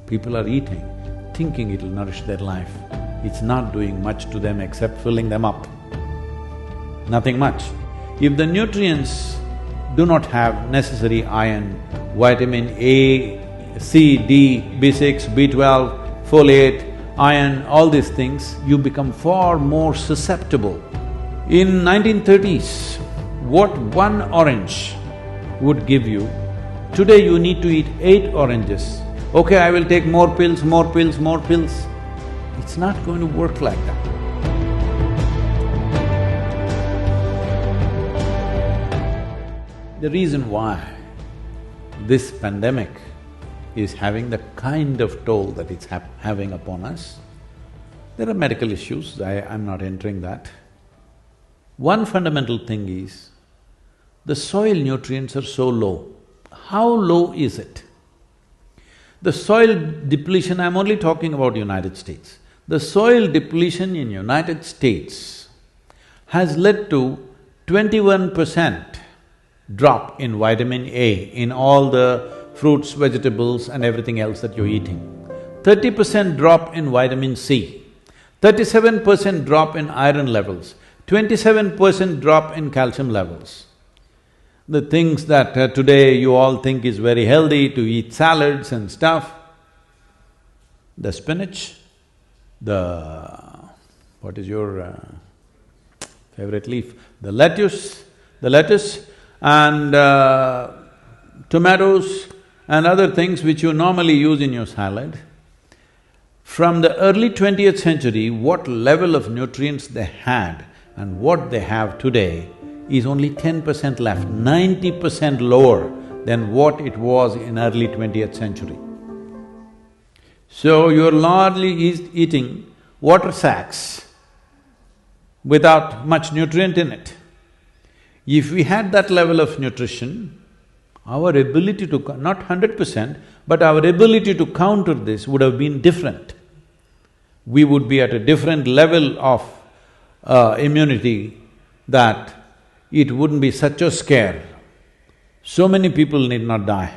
People are eating, thinking it'll nourish their life. It's not doing much to them except filling them up. Nothing much. If the nutrients do not have necessary iron, vitamin A, C, D, B6, B12, folate, iron, all these things, you become far more susceptible. In 1930s, what one orange would give you, today you need to eat 8 oranges. Okay, I will take more pills, more pills, more pills. It's not going to work like that. The reason why this pandemic is having the kind of toll that it's having upon us, there are medical issues, I'm not entering that. One fundamental thing is, the soil nutrients are so low. How low is it? The soil depletion, I'm only talking about United States. The soil depletion in United States has led to 21% drop in vitamin A in all the fruits, vegetables and everything else that you're eating. 30% drop in vitamin C, 37% drop in iron levels, 27% drop in calcium levels. The things that today you all think is very healthy to eat salads and stuff, the spinach, what is your favorite leaf? The lettuce and tomatoes and other things which you normally use in your salad. From the early 20th century, what level of nutrients they had and what they have today is only 10% left, 90% lower than what it was in early 20th century. So you're largely eating water sacks without much nutrient in it. If we had that level of nutrition, our ability to… not 100%, but our ability to counter this would have been different. We would be at a different level of immunity that it wouldn't be such a scare. So many people need not die.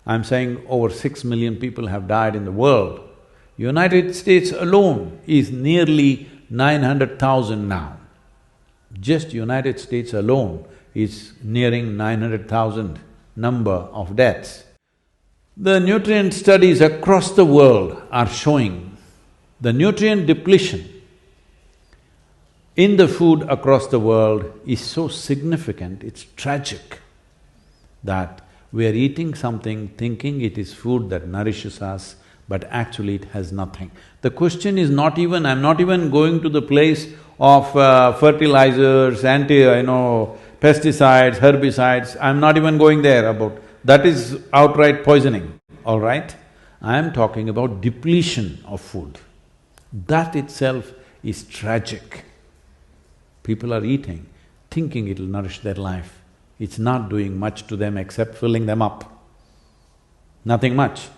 I'm saying over 6 million people have died in the world. United States alone is nearly 900,000 now. Just United States alone is nearing 900,000 number of deaths. The nutrient studies across the world are showing the nutrient depletion in the food across the world is so significant, it's tragic that we are eating something thinking it is food that nourishes us, but actually it has nothing. The question is not even… I'm not even going to the place of fertilizers, pesticides, herbicides, I'm not even going there about… that is outright poisoning, all right? I am talking about depletion of food. That itself is tragic. People are eating, thinking it'll nourish their life. It's not doing much to them except filling them up. Nothing much.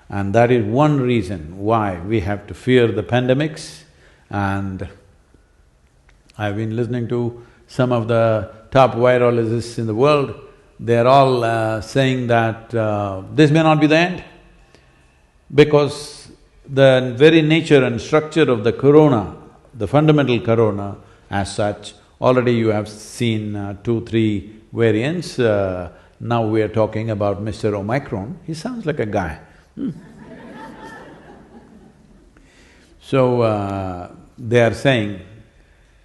And that is one reason why we have to fear the pandemics. And I've been listening to some of the top virologists in the world, they're all saying that this may not be the end, because the very nature and structure of the corona, the fundamental corona as such, already you have seen 2-3 variants. Now we are talking about Mr. Omicron, he sounds like a guy. So, they are saying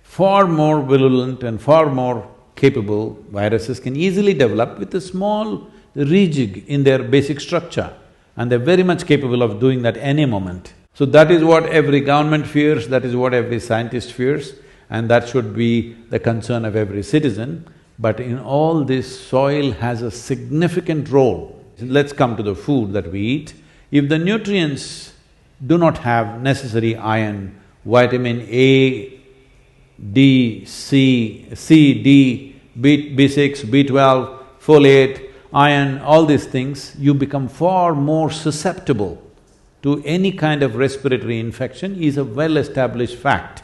far more virulent and far more capable viruses can easily develop with a small rejig in their basic structure, and they're very much capable of doing that any moment. So that is what every government fears, that is what every scientist fears, and that should be the concern of every citizen. But in all this, soil has a significant role. Let's come to the food that we eat. If the nutrients do not have necessary iron, vitamin A, D, C, D, B6, B12, folate, iron, all these things, you become far more susceptible to any kind of respiratory infection is a well-established fact.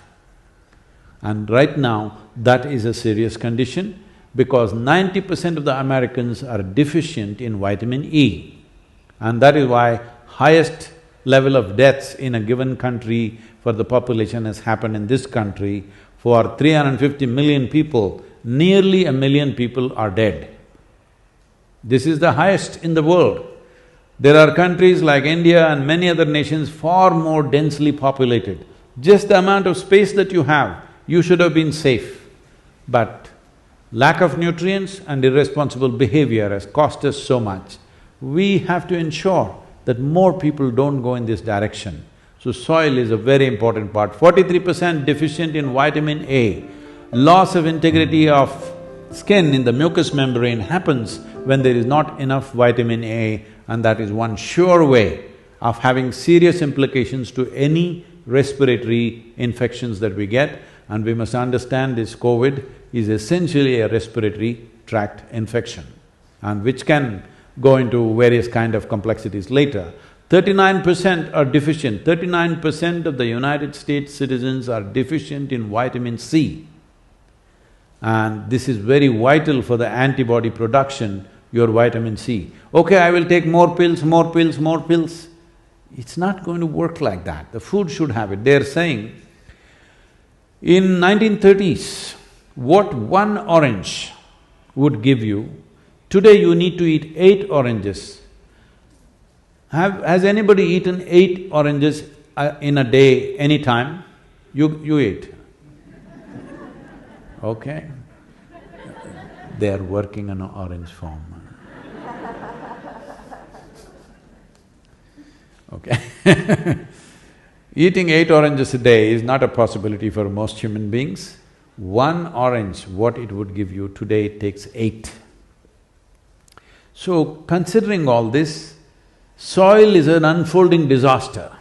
And right now, that is a serious condition because 90% of the Americans are deficient in vitamin E. And that is why highest level of deaths in a given country for the population has happened in this country. For 350 million people, nearly 1 million people are dead. This is the highest in the world. There are countries like India and many other nations far more densely populated. Just the amount of space that you have, you should have been safe. But lack of nutrients and irresponsible behavior has cost us so much. We have to ensure that more people don't go in this direction. So soil is a very important part. 43% deficient in vitamin A. Loss of integrity of skin in the mucous membrane happens when there is not enough vitamin A, and that is one sure way of having serious implications to any respiratory infections that we get. And we must understand this COVID is essentially a respiratory tract infection, and which can go into various kind of complexities later. 39% are deficient, 39% of the United States citizens are deficient in vitamin C. And this is very vital for the antibody production, your vitamin C. Okay, I will take more pills, more pills, more pills. It's not going to work like that. The food should have it. They're saying, in 1930s, what one orange would give you, today you need to eat 8 oranges. Has anybody eaten 8 oranges in a day, any time? You ate? Okay. They are working on an orange farm. Okay. Eating 8 oranges a day is not a possibility for most human beings. One orange, what it would give you, today it takes 8. So, considering all this, soil is an unfolding disaster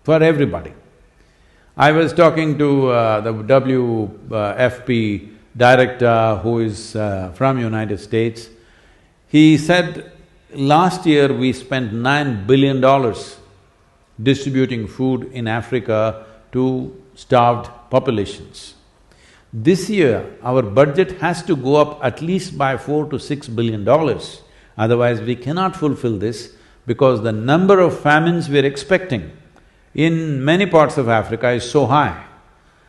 for everybody. I was talking to the WFP director who is from United States. He said, last year we spent $9 billion distributing food in Africa to starved populations. This year, our budget has to go up at least by $4 to $6 billion. Otherwise, we cannot fulfill this because the number of famines we're expecting in many parts of Africa is so high.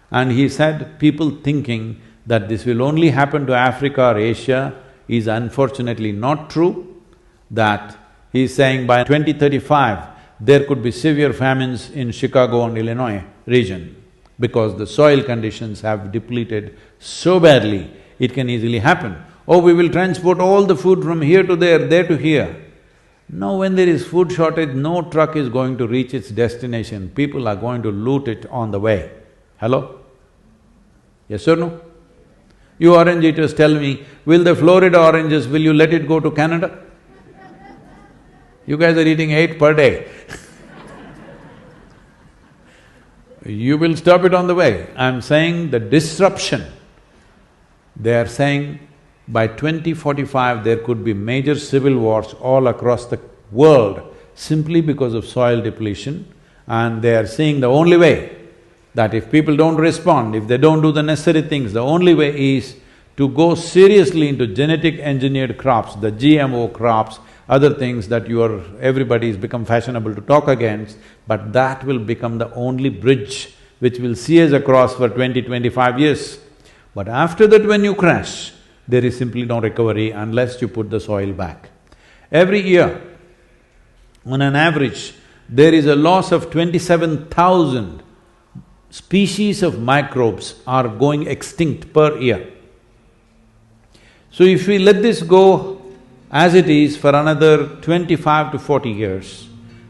And he said, people thinking that this will only happen to Africa or Asia is unfortunately not true. That he's saying by 2035, there could be severe famines in Chicago and Illinois region because the soil conditions have depleted so badly, it can easily happen. Oh, we will transport all the food from here to there to here. No, when there is food shortage, no truck is going to reach its destination, people are going to loot it on the way. Hello? Yes or no? You orange eaters tell me, will the Florida oranges, will you let it go to Canada? You guys are eating 8 per day. You will stop it on the way. I'm saying the disruption, they are saying by 2045 there could be major civil wars all across the world simply because of soil depletion, and they are saying the only way that if people don't respond, if they don't do the necessary things, the only way is to go seriously into genetic engineered crops, the GMO crops, other things that everybody's become fashionable to talk against, but that will become the only bridge which will see us across for 20-25 years. But after that, when you crash, there is simply no recovery unless you put the soil back. Every year, on an average, there is a loss of 27,000 species of microbes are going extinct per year. So if we let this go as it is for another 25 to 40 years,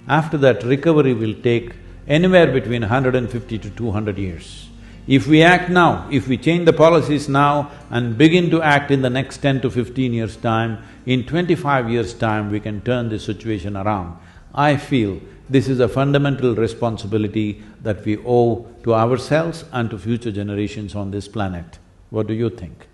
after that recovery will take anywhere between 150 to 200 years. If we act now, if we change the policies now and begin to act in the next 10 to 15 years' time, in 25 years' time we can turn this situation around. I feel this is a fundamental responsibility that we owe to ourselves and to future generations on this planet. What do you think?